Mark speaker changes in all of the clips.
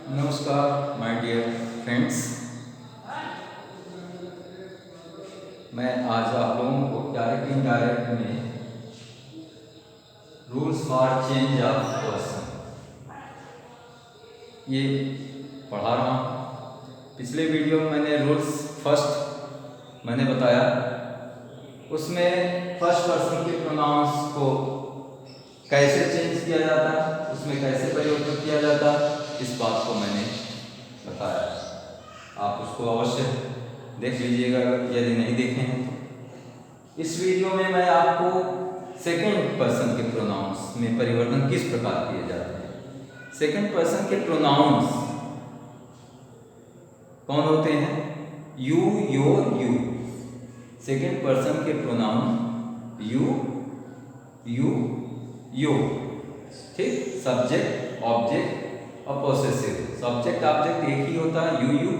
Speaker 1: नमस्कार my dear friends. मैं आज आप लोगों को डायरेक्ट इनडायरेक्ट में rules for change of person ये पढ़ा रहा हूँ। पिछले वीडियो में मैंने रूल्स फर्स्ट मैंने बताया, उसमें फर्स्ट पर्सन के प्रोनाउंस को कैसे चेंज किया जाता है, उसमें कैसे परिवर्तन किया जाता है, इस बात को मैंने बताया। आप उसको अवश्य देख लीजिएगा यदि नहीं देखे हैं तो। इस वीडियो में मैं आपको सेकंड पर्सन के प्रोनाउंस में परिवर्तन किस प्रकार किए जाते हैं। सेकंड पर्सन के प्रोनाउंस कौन होते हैं? You, your, you. Second person के प्रोनाउन यू, यू, यो। ठीक, सब्जेक्ट, ऑब्जेक्ट और पोसेसिव। सब्जेक्ट ऑब्जेक्ट एक ही होता है, यू, यू,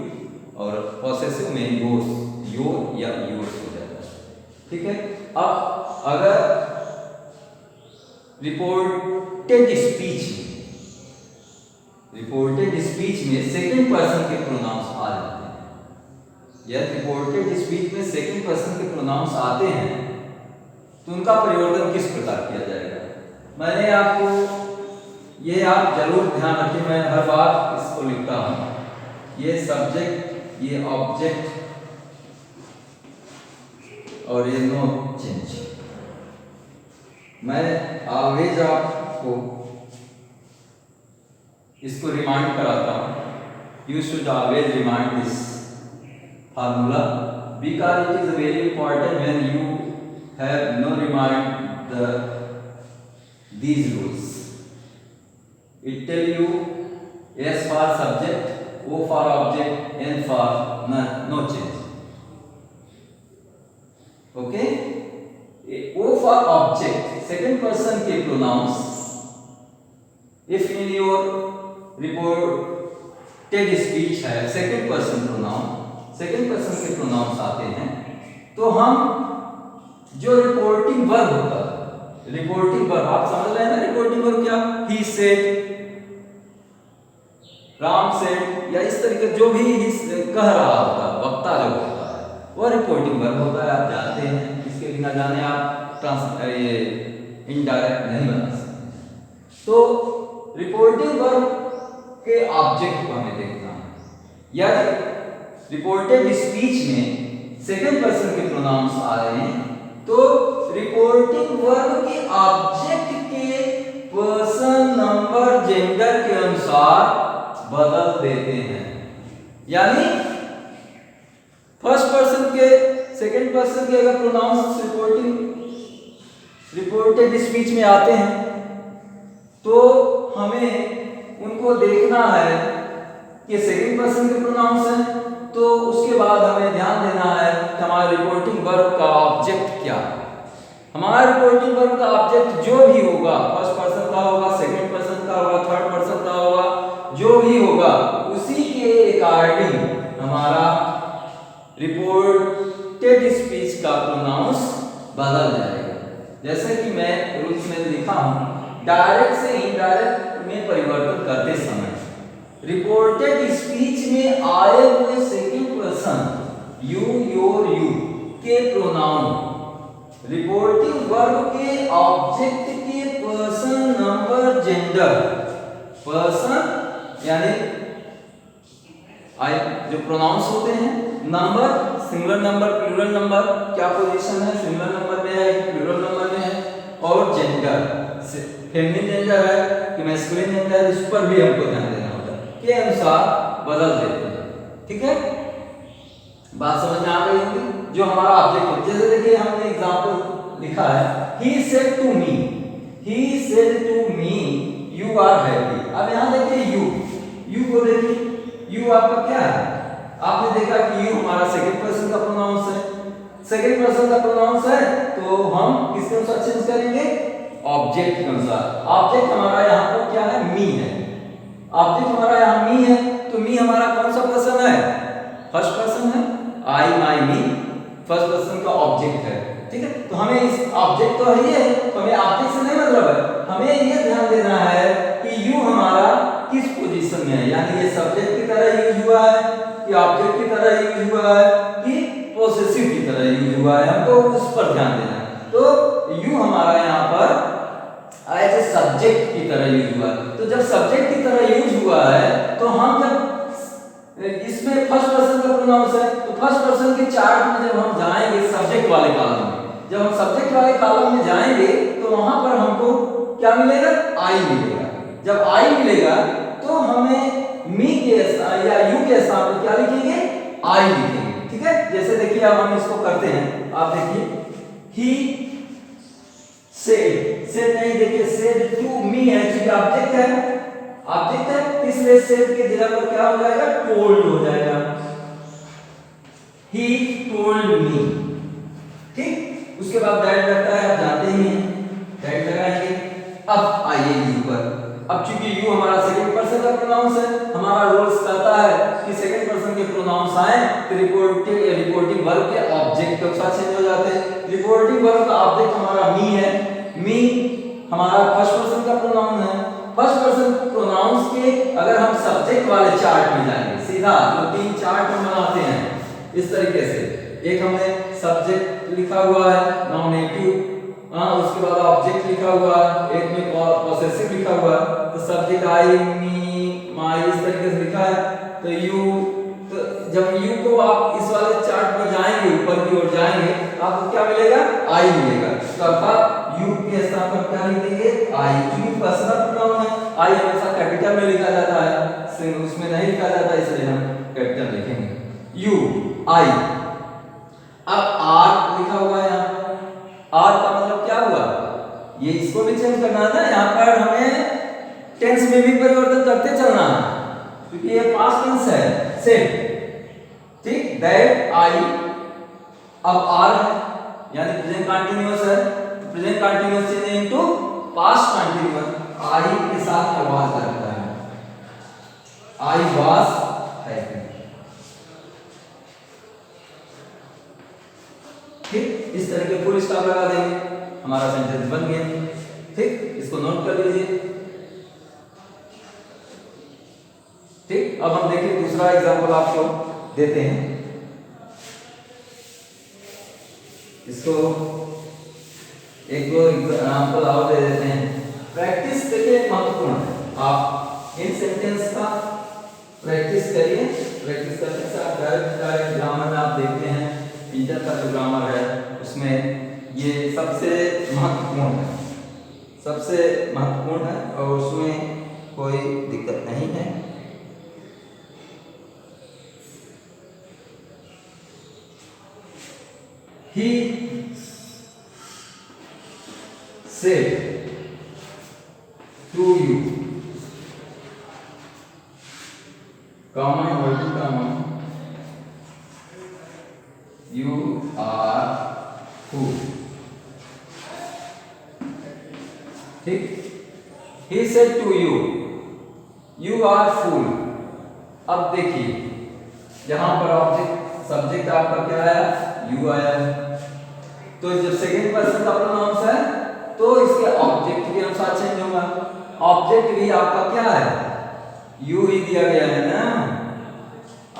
Speaker 1: और पोसेसिव में योर्स, योर या योर्स हो जाता है। ठीक है। अब अगर रिपोर्टेड स्पीच में सेकंड पर्सन के प्रोनाउंस आ जाते हैं, या रिपोर्टेड स्पीच में सेकंड पर्सन के प्रोनाउंस आते हैं तो उनका परिवर्तन किस प्रकार किया जाएगा? मैंने आपको ये आप जरूर ध्यान रखें, मैं हर बार इसको लिखता हूं। ये सब्जेक्ट, ये ऑब्जेक्ट और ये नो चेंज। मैं ऑलवेज आपको इसको रिमाइंड कराता हूं। You should always remind this formula because it is very important when you have no remind these rules. It tell you S for subject, O for object, N for no change. Okay? O for object, second person के pronouns. If in your reported speech है second person pronoun, second person के pronouns आते हैं तो हम जो reporting verb होता है, रिपोर्टिंग वर्ब आप समझ रहे हैं ना? रिपोर्टिंग वर्ब क्या? ही सेड, राम सेड, या इस तरीके जो भी कह रहा होता है, वक्ता जो होता है वह रिपोर्टिंग वर्ब होता है। आप जानते हैं, इसके बिना जाने आप ये इनडायरेक्ट नहीं बना सकते। तो रिपोर्टिंग वर्ब के ऑब्जेक्ट को हमें देखना है। या रिपोर्टेड स्पीच में सेकंड पर्सन के प्रोनाउंस आ रहे हैं तो रिपोर्टिंग वर्ब के ऑब्जेक्ट के पर्सन, नंबर, जेंडर के अनुसार बदल देते हैं। यानी फर्स्ट पर्सन के, सेकंड पर्सन के अगर प्रोनाउंस रिपोर्टेड स्पीच में आते हैं तो हमें उनको देखना है कि सेकंड पर्सन के प्रोनाउंस हैं, तो उसके बाद हमें ध्यान देना है कि हमारे रिपोर्टिंग वर्ब का ऑब्जेक्ट क्या है। हमारा रिपोर्टिंग वर्ब का ऑब्जेक्ट जो भी होगा, फर्स्ट पर्सन का होगा, सेकंड पर्सन का होगा, थर्ड पर्सन का होगा, जो भी होगा उसी के अकॉर्डिंग हमारा रिपोर्टेड स्पीच का प्रोनाउंस बदल जाएगा। जैसे कि मैं रूल्स में लिखा हूं, डायरेक्ट से इनडायरेक्ट में परिवर्तन करते समय रिपोर्टेड स्पीच में आए हुए second person you, your, you के प्रोनाउन रिपोर्टिंग वर्ब के ऑब्जेक्ट के पर्सन, नंबर, जेंडर, पर्सन यानी जो प्रोनाउंस होते हैं, number, singular number, plural number, क्या पोजीशन है, सिंगुलर नंबर में है कि प्लूरल नंबर में है, और जेंडर, फेमिनिन जेंडर है कि मैस्कुलिन जेंडर, इस पर भी हमको ध्यान देना होगा के अनुसार बदल देते हैं। ठीक है, बात समझ में आ गई होगी। जो हमारा ऑब्जेक्ट है, जैसे देखिए हमने एग्जांपल लिखा है, he said to me, he said to me you are happy. अब यहां देखिए यू को देखिए, यू आपका क्या है? आपने देखा कि यू हमारा सेकंड पर्सन का प्रोनाउंस है। सेकंड पर्सन का प्रोनाउंस है तो हम किसके अनुसार चेंज करेंगे? ऑब्जेक्ट के अनुसार। ऑब्जेक्ट हमारा यहाँ पर क्या है? मी है। ऑब्जेक्ट हमारा यहाँ मी है, तो मी हमारा कौन सा पर्सन है? फर्स्ट पर्सन है। आई, माई, मी फर्स्ट पर्सन का ऑब्जेक्ट है। ठीक है, तो हमें इस ऑब्जेक्ट तो है, तो हमें ऑब्जेक्ट से नहीं मतलब है, हमें ये ध्यान देना है कि यू हमारा किस पोजीशन में है, यानी ये सब सब्जेक्ट की तरह यूज हुआ है। तो जब सब्जेक्ट की तरह यूज हुआ है तो हम जब इसमें फर्स्ट पर्सन का प्रोनाउंस है तो फर्स्ट पर्सन के चार्ट में जब हम जाएंगे सब्जेक्ट वाले कॉलम में, जब हम सब्जेक्ट वाले कॉलम में जाएंगे तो वहां पर हमको क्या मिलेगा? आई मिलेगा। जब आई मिलेगा तो हमें मी के या यू के स्थान पर क्या लिखेंगे? आई लिखेंगे। ठीक है, जैसे देखिए अब हम इसको करते हैं। आप देखिए ही सेड नहीं, देखिए सेड टू मी है क्योंकि ऑब्जेक्ट है, ऑब्जेक्ट है, इसलिए सेड के जगह पर क्या हो जाएगा? टोल्ड हो जाएगा। He told me. ठीक, उसके बाद दैट लगता है, आप जानते ही हैं, दैट लगाएंगे। अब आइए यू पर। अब चूंकि यू हमारा सेकंड पर्सन का प्रोनाउंस है, हमारा रूल्स कहता है कि सेकंड पर्सन के प्रोनाउंस आए तो रिपोर्टिंग वर्ब के ऑब्जेक्ट के साथ चेंज हो जाते हैं। रिपोर्टिंग वर्ब का ऑब्जेक्ट हमारा मी है, मी हमारा फर्स्ट पर्सन का प्रोनाउन है। फर्स्ट पर्सन प्रोनाउंस के अगर हम सब्जेक्ट वाले चार्ट में जाएंगे, सीधा जो तीन चार्ट हम बनाते हैं इस तरीके से, एक हमने सब्जेक्ट लिखा हुआ है नॉमिनेटिव, उसके बाद ऑब्जेक्ट लिखा हुआ है, एक में पॉसेसिव लिखा हुआ है, तो सब्जेक्ट आई मी माई इस तरीके से लिखा है। तो यू, तो जब यू को आप इस वाले चार्ट में जाएंगे, ऊपर की ओर जाएंगे, आपको क्या मिलेगा? आई मिलेगा। तो अर्थात यू के स्थान पर क्या लिख देंगे? आई। क्योंकि पर्सनल प्रोनाउन है, आई हमेशा कैपिटल में लिखा जाता है, उसमें नहीं लिखा जाता, इसलिए हम कैपिटल लिखेंगे। यू आई। अब आर लिखा हुआ है यहाँ, आर का मतलब क्या हुआ? ये इसको भी चेंज करना है ना, यहाँ पर हमें टेंस में भी परिवर्तन करते चलना है क्योंकि ये पास्ट टेंस है। सेड, ठीक, दैट आई, अब आर है यानी प्रेजेंट कंटीन्यूअस है, तो present continuous change into past continuous. I के साथ क्या वाज लगता है? I was happy. ठीक, इस तरह के फुल स्टॉप लगा देंगे, हमारा सेंटेंस बन गया। ठीक, इसको नोट कर लीजिए। ठीक, अब हम देखिए दूसरा एग्जांपल आपको देते हैं। इसको एक दो एग्जांपल और दे देते हैं। प्रैक्टिस देखिए महत्वपूर्ण है, आप इन सेंटेंस का प्रैक्टिस करिए। प्रैक्टिस करने से आप डायरेक्ट ग्रामर में आप देखते हैं इंटर का जो ग्रामर है उसमें ये सबसे महत्वपूर्ण है, सबसे महत्वपूर्ण है और उसमें कोई दिक्कत नहीं है। He said to you, common or to common, you are who। ठीक, he said to you, you are fool। अब देखिए यहां पर ऑब्जेक्ट सब्जेक्ट आपका क्या आया? यू आया। तो जब सेकंड पर्सन का प्रोनाउंस है तो इसके ऑब्जेक्ट के अनुसार चेंज होगा। ऑब्जेक्ट भी आपका क्या है? यू ही दिया गया है ना,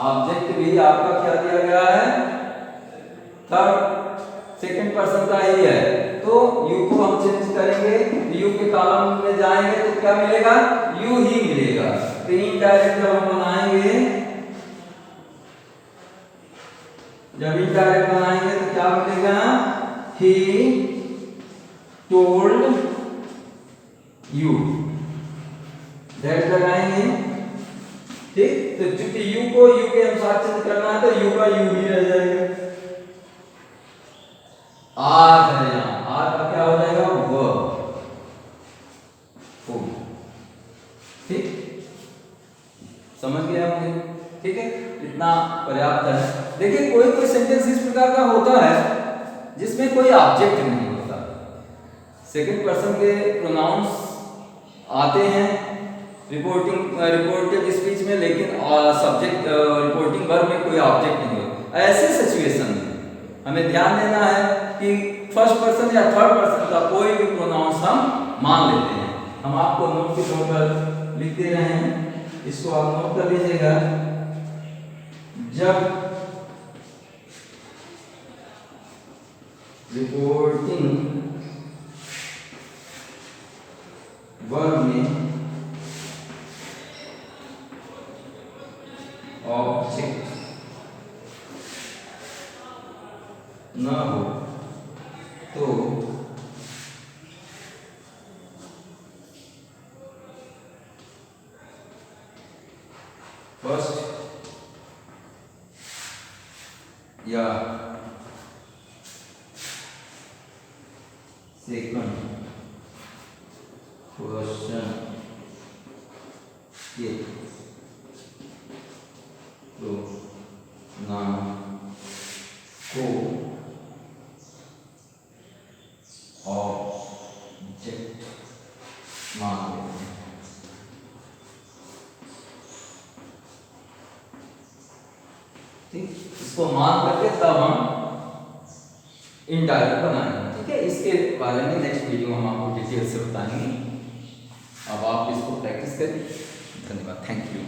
Speaker 1: ऑब्जेक्ट भी आपका क्या दिया गया है? थर्ड सेकंड पर्सन का ही है, तो यू को हम चेंज करेंगे, यू के कॉलम में जाएंगे तो क्या मिलेगा? यू ही मिलेगा। तो इनडायरेक्ट जब हम बनाएंगे, जब इनडायरेक्ट बनाएंगे तो क्या मिलेगा? ही टोल्ड यू, दैट लगाएंगे। ठीक, तो चूंकि यू को यू के अनुसार चेंज करना है तो यू का यू ही रह जाएगा। आर है यहाँ, आर का क्या हो जाएगा? वर्ब। ठीक, समझ गए होंगे? ठीक है, इतना पर्याप्त है। देखिए कोई कोई सेंटेंस इस प्रकार का होता है जिसमें कोई ऑब्जेक्ट नहीं होता, सेकंड पर्सन के प्रोनाउंस आते हैं रिपोर्टेड स्पीच में, लेकिन सब्जेक्ट रिपोर्टिंग वर्ब में कोई ऑब्जेक्ट नहीं होता। ऐसे सिचुएशन में हमें ध्यान देना है कि फर्स्ट पर्सन या थर्ड पर्सन का कोई भी प्रोनाउंस हम मान लेते हैं। हम आपको नोट के तौर पर लिख दे रहे हैं, इसको आप नोट कर लीजिएगा। जब रिपोर्टिंग वर्ब में ऑब्जेक्ट न हो तो फर्स्ट या सेकंड क्वेश्चन के नाम को ऑब्जेक्ट मान लेते हैं। ठीक, इसको मान करके तब हम इनडायरेक्ट बनाएंगे। ठीक है, इसके बारे में नेक्स्ट वीडियो हम आपको डिटेल से बताएंगे। अब आप इसको प्रैक्टिस करें। धन्यवाद, थैंक यू।